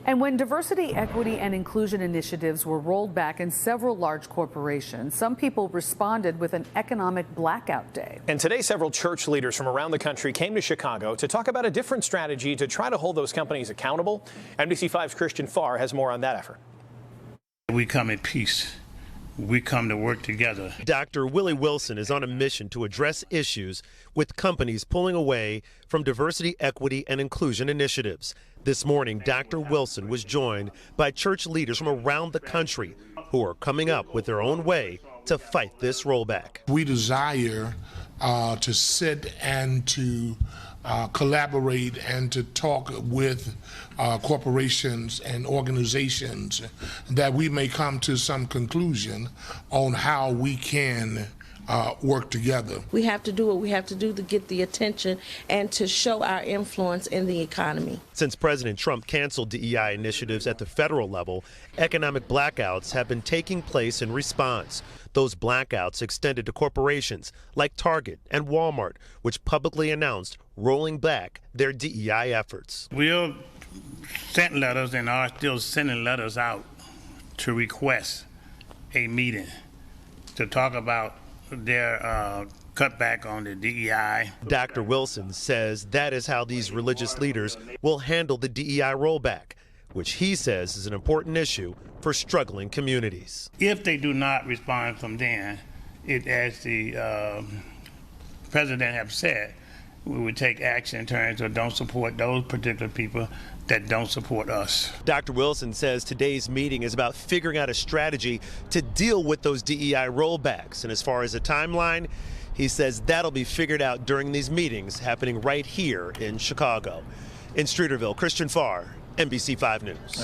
And when diversity, equity, and inclusion initiatives were rolled back in several large corporations, some people responded with an economic blackout day. And today, several church leaders from around the country came to Chicago to talk about a different strategy to try to hold those companies accountable. NBC5's Christian Farr has more on that effort. We come in peace. We come to work together. Dr. Willie Wilson is on a mission to address issues with companies pulling away from diversity, equity, and inclusion initiatives. This morning, Dr. Wilson was joined by church leaders from around the country who are coming up with their own way to fight this rollback. We desire to sit and to collaborate and to talk with corporations and organizations that we may come to some conclusion on how we can work together. We have to do what we have to do to get the attention and to show our influence in the economy. Since President Trump canceled DEI initiatives at the federal level, economic blackouts have been taking place in response. Those blackouts extended to corporations like Target and Walmart, which publicly announced rolling back their DEI efforts. We sent letters and are still sending letters out to request a meeting to talk about their cutback on the DEI. Dr. Wilson says that is how these religious leaders will handle the DEI rollback, which he says is an important issue for struggling communities. If they do not respond from then, as the president have said, we would take action in terms of don't support those particular people that don't support us. Dr. Wilson says today's meeting is about figuring out a strategy to deal with those DEI rollbacks. And as far as a timeline, he says that'll be figured out during these meetings happening right here in Chicago. In Streeterville, Christian Farr, NBC5 News.